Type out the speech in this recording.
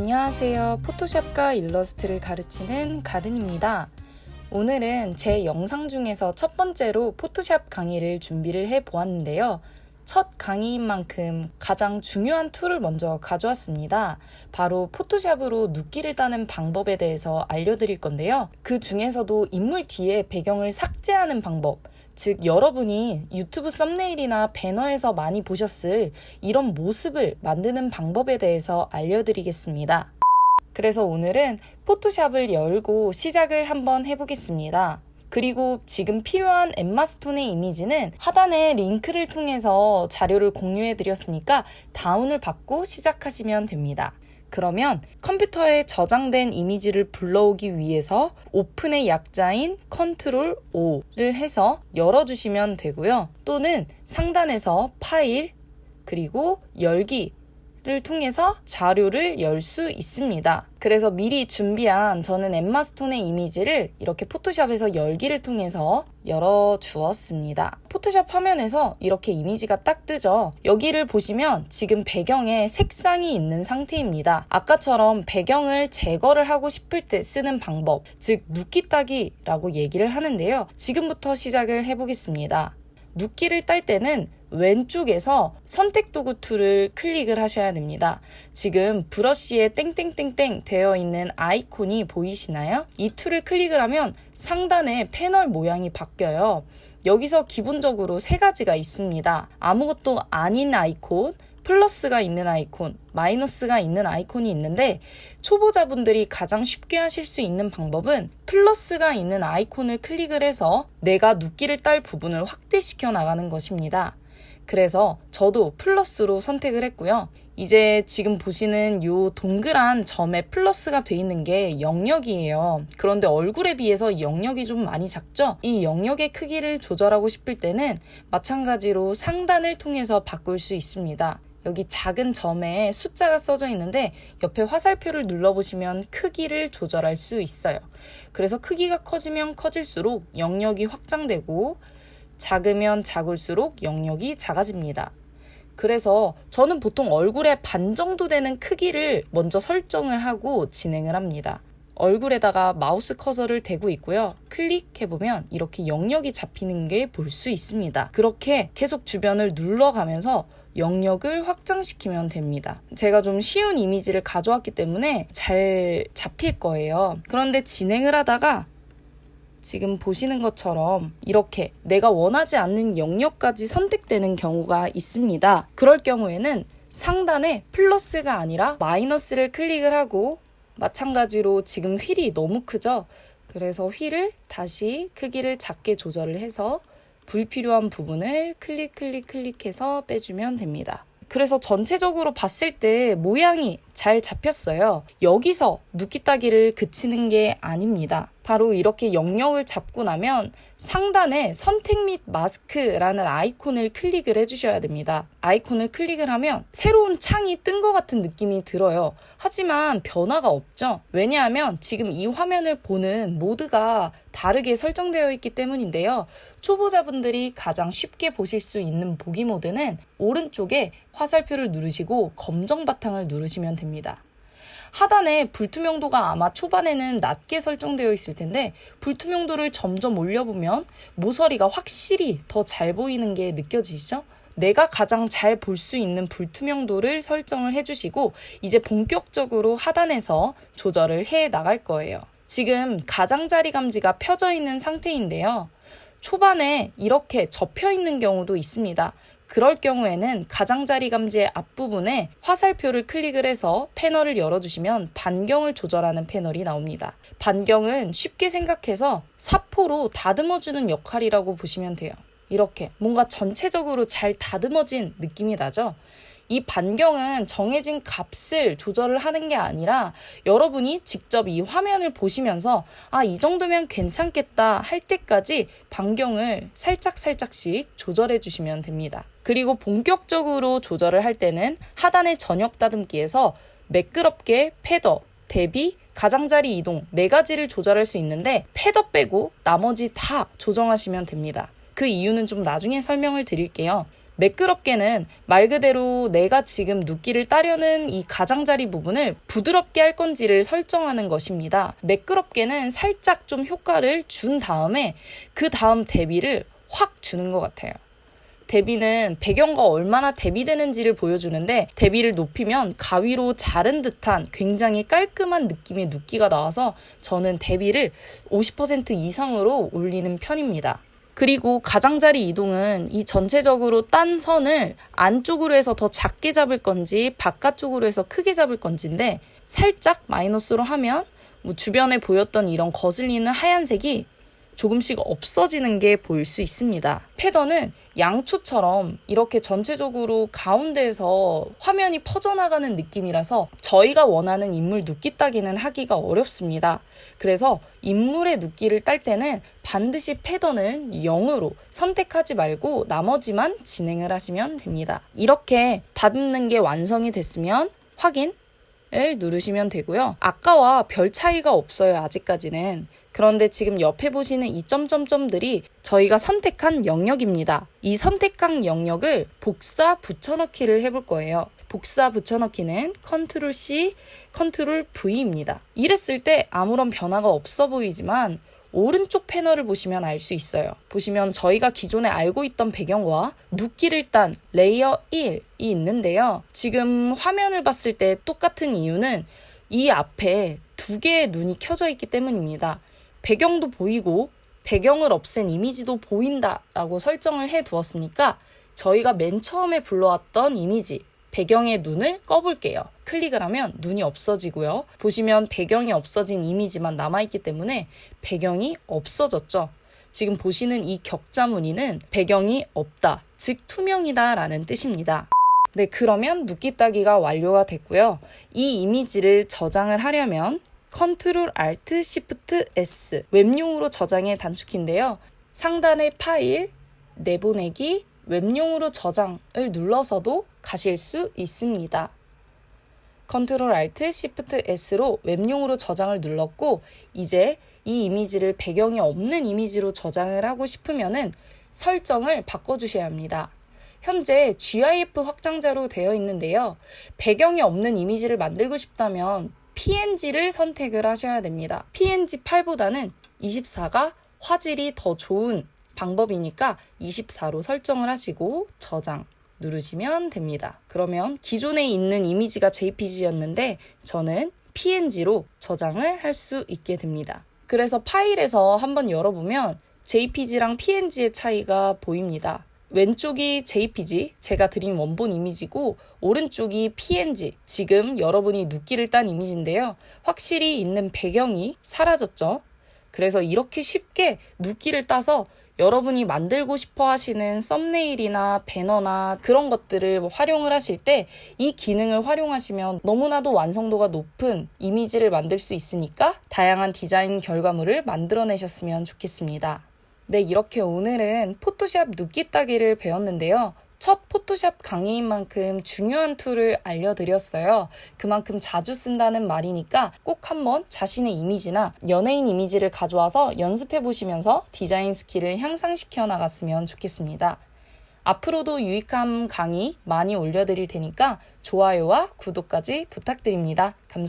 안녕하세요. 포토샵과 일러스트를 가르치는 가든입니다. 오늘은 제 영상 중에서 첫 번째로 포토샵 강의를 준비를 해보았는데요. 첫 강의인 만큼 가장 중요한 툴을 먼저 가져왔습니다. 바로 포토샵으로 눕기를 따는 방법에 대해서 알려드릴 건데요. 그 중에서도 인물 뒤에 배경을 삭제하는 방법, 즉 여러분이 유튜브 썸네일이나 배너에서 많이 보셨을 이런 모습을 만드는 방법에 대해서 알려드리겠습니다. 그래서 오늘은 포토샵을 열고 시작을 한번 해보겠습니다. 그리고 지금 필요한 엠마스톤의 이미지는 하단의 링크를 통해서 자료를 공유해 드렸으니까 다운을 받고 시작하시면 됩니다. 그러면 컴퓨터에 저장된 이미지를 불러오기 위해서 오픈의 약자인 컨트롤 O를 해서 열어주시면 되고요. 또는 상단에서 파일 그리고 열기를 통해서 자료를 열 수 있습니다. 그래서 미리 준비한 저는 엠마스톤의 이미지를 이렇게 포토샵에서 열기를 통해서 열어주었습니다. 포토샵 화면에서 이렇게 이미지가 딱 뜨죠. 여기를 보시면 지금 배경에 색상이 있는 상태입니다. 아까처럼 배경을 제거를 하고 싶을 때 쓰는 방법, 즉 눕기 따기라고 얘기를 하는데요. 지금부터 시작을 해보겠습니다. 눕기를 딸 때는 왼쪽에서 선택 도구 툴을 클릭을 하셔야 됩니다. 지금 브러쉬에 땡땡땡땡 되어 있는 아이콘이 보이시나요? 이 툴을 클릭을 하면 상단에 패널 모양이 바뀌어요. 여기서 기본적으로 세 가지가 있습니다. 아무것도 아닌 아이콘, 플러스가 있는 아이콘, 마이너스가 있는 아이콘이 있는데 초보자분들이 가장 쉽게 하실 수 있는 방법은 플러스가 있는 아이콘을 클릭을 해서 내가 눕기를 딸 부분을 확대시켜 나가는 것입니다. 그래서 저도 플러스로 선택을 했고요. 이제 지금 보시는 요 동그란 점에 플러스가 돼 있는 게 영역이에요. 그런데 얼굴에 비해서 영역이 좀 많이 작죠? 이 영역의 크기를 조절하고 싶을 때는 마찬가지로 상단을 통해서 바꿀 수 있습니다. 여기 작은 점에 숫자가 써져 있는데 옆에 화살표를 눌러보시면 크기를 조절할 수 있어요. 그래서 크기가 커지면 커질수록 영역이 확장되고 작으면 작을수록 영역이 작아집니다. 그래서 저는 보통 얼굴의 반 정도 되는 크기를 먼저 설정을 하고 진행을 합니다. 얼굴에다가 마우스 커서를 대고 있고요. 클릭해보면 이렇게 영역이 잡히는 게 볼 수 있습니다. 그렇게 계속 주변을 눌러가면서 영역을 확장시키면 됩니다. 제가 좀 쉬운 이미지를 가져왔기 때문에 잘 잡힐 거예요. 그런데 진행을 하다가 지금 보시는 것처럼 이렇게 내가 원하지 않는 영역까지 선택되는 경우가 있습니다. 그럴 경우에는 상단에 플러스가 아니라 마이너스를 클릭을 하고 마찬가지로 지금 휠이 너무 크죠? 그래서 휠을 다시 크기를 작게 조절을 해서 불필요한 부분을 클릭해서 빼주면 됩니다. 그래서 전체적으로 봤을 때 모양이 잘 잡혔어요. 여기서 눕기 따기를 그치는 게 아닙니다. 바로 이렇게 영역을 잡고 나면 상단에 선택 및 마스크라는 아이콘을 클릭을 해주셔야 됩니다. 아이콘을 클릭을 하면 새로운 창이 뜬 것 같은 느낌이 들어요. 하지만 변화가 없죠. 왜냐하면 지금 이 화면을 보는 모드가 다르게 설정되어 있기 때문인데요. 초보자분들이 가장 쉽게 보실 수 있는 보기 모드는 오른쪽에 화살표를 누르시고 검정 바탕을 누르시면 됩니다. 하단에 불투명도가 아마 초반에는 낮게 설정되어 있을 텐데 불투명도를 점점 올려보면 모서리가 확실히 더 잘 보이는 게 느껴지시죠? 내가 가장 잘 볼 수 있는 불투명도를 설정을 해주시고 이제 본격적으로 하단에서 조절을 해 나갈 거예요. 지금 가장자리 감지가 펴져 있는 상태인데요. 초반에 이렇게 접혀 있는 경우도 있습니다. 그럴 경우에는 가장자리 감지의 앞부분에 화살표를 클릭을 해서 패널을 열어주시면 반경을 조절하는 패널이 나옵니다. 반경은 쉽게 생각해서 사포로 다듬어주는 역할이라고 보시면 돼요. 이렇게 뭔가 전체적으로 잘 다듬어진 느낌이 나죠? 이 반경은 정해진 값을 조절을 하는 게 아니라 여러분이 직접 이 화면을 보시면서 이 정도면 괜찮겠다 할 때까지 반경을 살짝씩 조절해 주시면 됩니다. 그리고 본격적으로 조절을 할 때는 하단의 전역 다듬기에서 매끄럽게 패더, 대비, 가장자리 이동 4가지를 조절할 수 있는데 패더 빼고 나머지 다 조정하시면 됩니다. 그 이유는 좀 나중에 설명을 드릴게요. 매끄럽게는 말 그대로 내가 지금 눕기를 따려는 이 가장자리 부분을 부드럽게 할 건지를 설정하는 것입니다. 매끄럽게는 살짝 좀 효과를 준 다음에 그 다음 대비를 확 주는 것 같아요. 대비는 배경과 얼마나 대비되는지를 보여주는데 대비를 높이면 가위로 자른 듯한 굉장히 깔끔한 느낌의 눕기가 나와서 저는 대비를 50% 이상으로 올리는 편입니다. 그리고 가장자리 이동은 이 전체적으로 딴 선을 안쪽으로 해서 더 작게 잡을 건지 바깥쪽으로 해서 크게 잡을 건지인데 살짝 마이너스로 하면 주변에 보였던 이런 거슬리는 하얀색이 조금씩 없어지는 게 보일 수 있습니다. 패던은 양초처럼 이렇게 전체적으로 가운데에서 화면이 퍼져나가는 느낌이라서 저희가 원하는 인물 눕기 따기는 하기가 어렵습니다. 그래서 인물의 눕기를 딸 때는 반드시 패던은 0으로 선택하지 말고 나머지만 진행을 하시면 됩니다. 이렇게 다듬는 게 완성이 됐으면 확인을 누르시면 되고요. 아까와 별 차이가 없어요, 아직까지는. 그런데 지금 옆에 보시는 이 점점점들이 저희가 선택한 영역입니다. 이 선택한 영역을 복사 붙여넣기를 해볼 거예요. 복사 붙여넣기는 컨트롤 C, 컨트롤 V입니다. 이랬을 때 아무런 변화가 없어 보이지만 오른쪽 패널을 보시면 알 수 있어요. 보시면 저희가 기존에 알고 있던 배경과 눕기를 딴 레이어 1이 있는데요. 지금 화면을 봤을 때 똑같은 이유는 이 앞에 두 개의 눈이 켜져 있기 때문입니다. 배경도 보이고 배경을 없앤 이미지도 보인다라고 설정을 해 두었으니까 저희가 맨 처음에 불러왔던 이미지 배경의 눈을 꺼볼게요. 클릭을 하면 눈이 없어지고요. 보시면 배경이 없어진 이미지만 남아있기 때문에 배경이 없어졌죠. 지금 보시는 이 격자 무늬는 배경이 없다, 즉 투명이다 라는 뜻입니다. 네, 그러면 눕기 따기가 완료가 됐고요. 이 이미지를 저장을 하려면 컨트롤 알트 시프트 S 웹용으로 저장의 단축키인데요. 상단의 파일, 내보내기, 웹용으로 저장을 눌러서도 가실 수 있습니다. 컨트롤 알트 시프트 S로 웹용으로 저장을 눌렀고 이제 이 이미지를 배경이 없는 이미지로 저장을 하고 싶으면은 설정을 바꿔주셔야 합니다. 현재 GIF 확장자로 되어 있는데요. 배경이 없는 이미지를 만들고 싶다면 PNG를 선택을 하셔야 됩니다. PNG 파일보다는 24가 화질이 더 좋은 방법이니까 24로 설정을 하시고 저장 누르시면 됩니다. 그러면 기존에 있는 이미지가 JPG였는데 저는 PNG로 저장을 할 수 있게 됩니다. 그래서 파일에서 한번 열어보면 JPG랑 PNG의 차이가 보입니다. 왼쪽이 JPG, 제가 드린 원본 이미지고 오른쪽이 PNG, 지금 여러분이 눕기를 딴 이미지인데요. 확실히 있는 배경이 사라졌죠. 그래서 이렇게 쉽게 눕기를 따서 여러분이 만들고 싶어 하시는 썸네일이나 배너나 그런 것들을 활용을 하실 때 이 기능을 활용하시면 너무나도 완성도가 높은 이미지를 만들 수 있으니까 다양한 디자인 결과물을 만들어내셨으면 좋겠습니다. 네, 이렇게 오늘은 포토샵 눕기 따기를 배웠는데요. 첫 포토샵 강의인 만큼 중요한 툴을 알려드렸어요. 그만큼 자주 쓴다는 말이니까 꼭 한번 자신의 이미지나 연예인 이미지를 가져와서 연습해보시면서 디자인 스킬을 향상시켜 나갔으면 좋겠습니다. 앞으로도 유익한 강의 많이 올려드릴 테니까 좋아요와 구독까지 부탁드립니다. 감사합니다.